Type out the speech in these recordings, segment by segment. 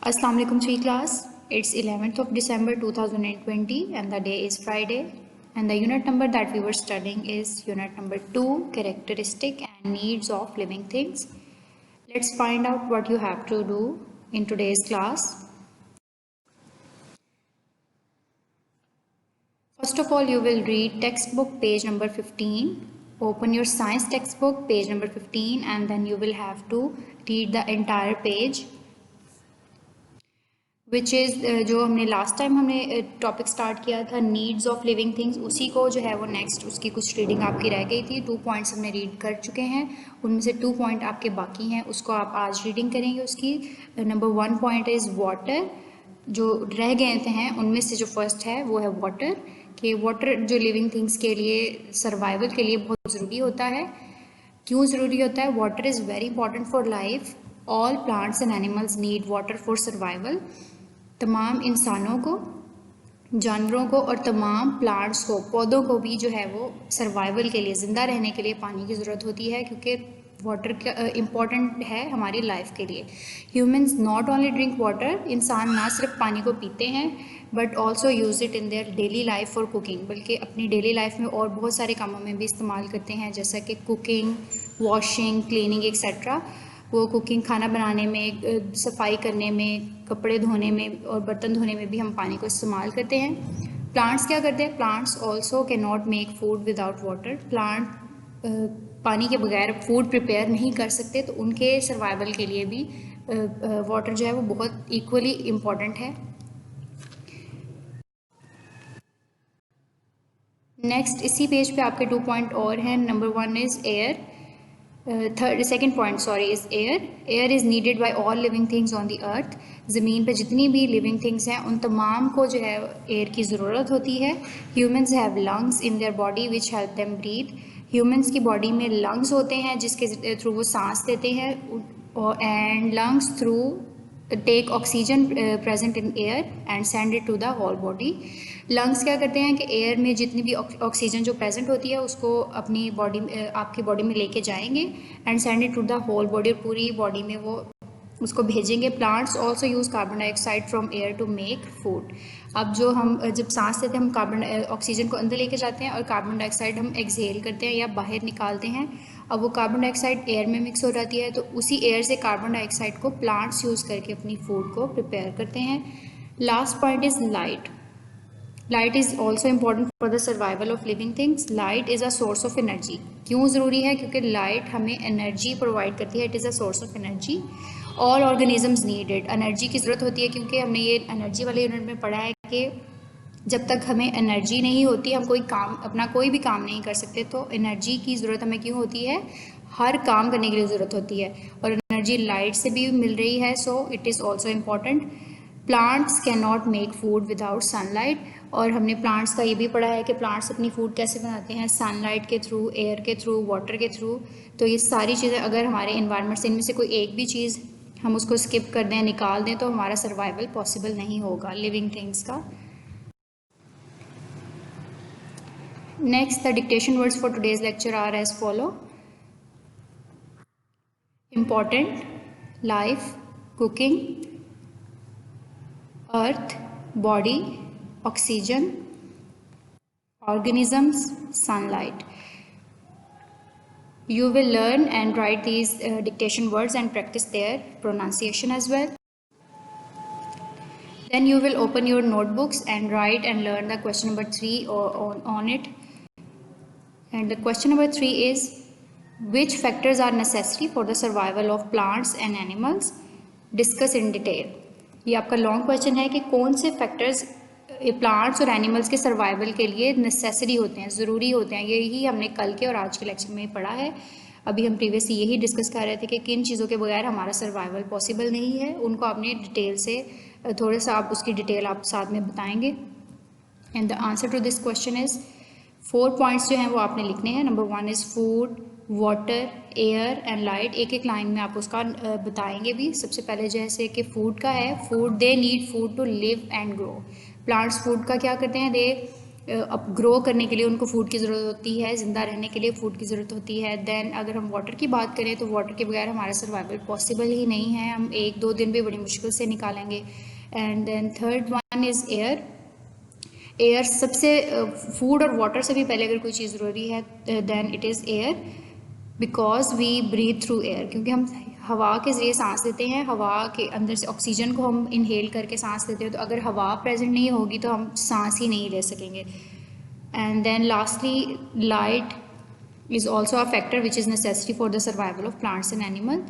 Assalamu alaikum sweet class. It's 11th of December 2020 and the day is Friday, and the unit number that we were studying is unit number 2, characteristic and needs of living things. Let's find out what you have to do in today's class. First of all, you will read textbook page number 15. Open your science textbook page number 15 and then you will have to read the entire page, which is जो हमने last time हमने topic start किया था needs of living things, उसी को जो है वो नेक्स्ट उसकी कुछ रीडिंग आपकी रह गई थी। 2 पॉइंट्स हमने रीड कर चुके हैं, उनमें से 2 पॉइंट आपके बाकी हैं, उसको आप आज रीडिंग करेंगे। उसकी नंबर 1 पॉइंट इज़ वाटर। जो रह गए थे हैं उनमें से जो फर्स्ट है वो है वाटर, कि वाटर जो लिविंग थिंग्स के लिए सर्वाइवल के लिए बहुत ज़रूरी होता है। क्यों ज़रूरी होता है? Water is very important for life. All plants and animals need water for survival. तमाम इंसानों को, जानवरों को और तमाम प्लांट्स को, पौधों को भी जो है वो सर्वाइवल के लिए, ज़िंदा रहने के लिए पानी की ज़रूरत होती है, क्योंकि वाटर का इम्पॉर्टेंट है हमारी लाइफ के लिए। Humans not only drink water, इंसान ना सिर्फ पानी को पीते हैं but also use it in their daily life for cooking, बल्कि अपनी डेली लाइफ में और बहुत सारे कामों में भी इस्तेमाल करते हैं, जैसा कि कुकिंग, वॉशिंग, क्लीनिंग एक्सेट्रा। वो कुकिंग, खाना बनाने में, सफाई करने में, कपड़े धोने में और बर्तन धोने में भी हम पानी को इस्तेमाल करते हैं। प्लांट्स क्या करते हैं? Plants also can not make food without water. Plant पानी के बगैर फूड प्रिपेयर नहीं कर सकते, तो उनके सर्वाइवल के लिए भी वाटर जो है वो बहुत इक्वली इम्पॉर्टेंट है। नेक्स्ट इसी पेज पे आपके 2 पॉइंट और हैं। Number 1 is air. Second point is air. Air is needed by all living things on the earth. ज़मीन पर जितनी भी लिविंग थिंग्स हैं उन तमाम को जो है एयर की ज़रूरत होती है। Humans have lungs in their body which help them breathe. Humans की बॉडी में लंग्स होते हैं जिसके थ्रू वो सांस लेते हैं, and lungs through take oxygen present in air and send it to the whole body. Lungs क्या करते हैं कि एयर में जितनी भी ऑक्सीजन जो प्रेजेंट होती है उसको अपनी बॉडी, आपकी बॉडी में लेके जाएंगे and send it to the whole body, और पूरी बॉडी में वो उसको भेजेंगे। Plants also use carbon dioxide from air to make food. अब जो हम जब सांस लेते हैं हम कार्बन ऑक्सीजन को अंदर लेके जाते हैं और कार्बन डाइऑक्साइड हम एक्सहेल करते हैं या बाहर निकालते हैं। अब वो कार्बन डाइऑक्साइड एयर में मिक्स हो जाती है, तो उसी एयर से कार्बन डाइऑक्साइड को प्लांट्स यूज़ करके अपनी फूड को प्रिपेयर करते हैं। Last point is light. Light is also important for the survival of living things. Light is a source of energy. क्यों ज़रूरी है? क्योंकि लाइट हमें एनर्जी प्रोवाइड करती है। It is a source of energy. All organisms needed. Energy की ज़रूरत होती है क्योंकि हमने ये एनर्जी वाले यूनिट में पढ़ा है कि जब तक हमें एनर्जी नहीं होती हम अपना कोई भी काम नहीं कर सकते। तो एनर्जी की ज़रूरत हमें क्यों होती है? हर काम करने के लिए ज़रूरत होती है, और एनर्जी लाइट से भी मिल रही है, so it is also important. Plants can not make food without sunlight. और हमने प्लांट्स का ये भी पढ़ा है कि प्लांट्स अपनी फूड कैसे बनाते हैं? सनलाइट के थ्रू, एयर के थ्रू, वाटर के थ्रू। तो ये सारी चीज़ें अगर हमारे इन्वायरमेंट से इनमें से कोई एक भी चीज़ हम उसको स्किप कर दें, निकाल दें, तो हमारा सर्वाइवल पॉसिबल नहीं होगा लिविंग थिंग्स का। Next, the dictation words for today's lecture are as follow: important, life, cooking, earth, body, oxygen, organisms, sunlight. You will learn and write these dictation words and practice their pronunciation as well. Then you will open your notebooks and write and learn the question number 3 on it. And the question number 3 is, which factors are necessary for the survival of plants and animals? Discuss in detail. ये आपका long question है कि कौन से factors plants और animals के survival के लिए नेसेसरी होते हैं, ज़रूरी होते हैं। यही हमने कल के और आज के लेक्चर में पढ़ा है। अभी हम प्रीवियसली यही डिस्कस कर रहे थे कि किन चीज़ों के बगैर हमारा सर्वाइवल पॉसिबल नहीं है। उनको आपने डिटेल से थोड़ा सा आप उसकी डिटेल आप साथ में बताएंगे। And the answer to this question is 4 points जो हैं वो आपने लिखने हैं। Number 1 is food, water, air and light. एक एक लाइन में आप उसका बताएंगे भी। सबसे पहले जैसे कि फूड का है, food, they need food to live and grow. Plants food का क्या करते हैं? दे अब ग्रो करने के लिए उनको फूड की ज़रूरत होती है, ज़िंदा रहने के लिए फूड की ज़रूरत होती है। देन अगर हम वाटर की बात करें तो वाटर के बगैर हमारा सर्वाइवल पॉसिबल ही नहीं है, हम 1-2 दिन भी बड़ी मुश्किल से निकालेंगे। And then third one is air. Air सबसे फूड और वाटर से भी पहले अगर कोई चीज़ ज़रूरी है then it is air, because we breathe through air, क्योंकि हम हवा के ज़रिए सांस लेते हैं, हवा के अंदर से ऑक्सीजन को हम इनहेल करके सांस लेते हैं, तो अगर हवा प्रेजेंट नहीं होगी तो हम सांस ही नहीं ले सकेंगे। And then lastly light is also a factor which is necessary for the survival of plants and animal.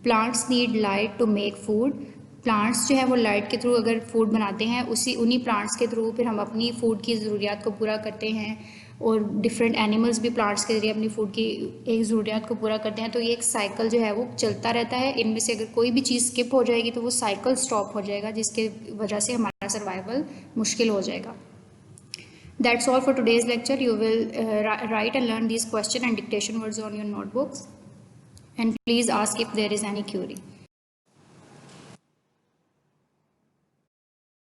Plants need light to make food. Plants जो है वो लाइट के थ्रू अगर फूड बनाते हैं, उन्हीं प्लांट्स के थ्रू फिर हम अपनी फूड की ज़रूरियात को पूरा करते हैं, और डिफरेंट एनिमल्स भी प्लांट्स के ज़रिए अपनी फूड की एक ज़रूरियात को पूरा करते हैं। तो ये एक साइकिल जो है वो चलता रहता है। इनमें से अगर कोई भी चीज़ स्किप हो जाएगी तो वो साइकिल स्टॉप हो जाएगा, जिसके वजह से हमारा सर्वाइवल मुश्किल हो जाएगा। That's all for today's lecture. You will write and learn these question and dictation words on your notebooks, and please ask if there is any query.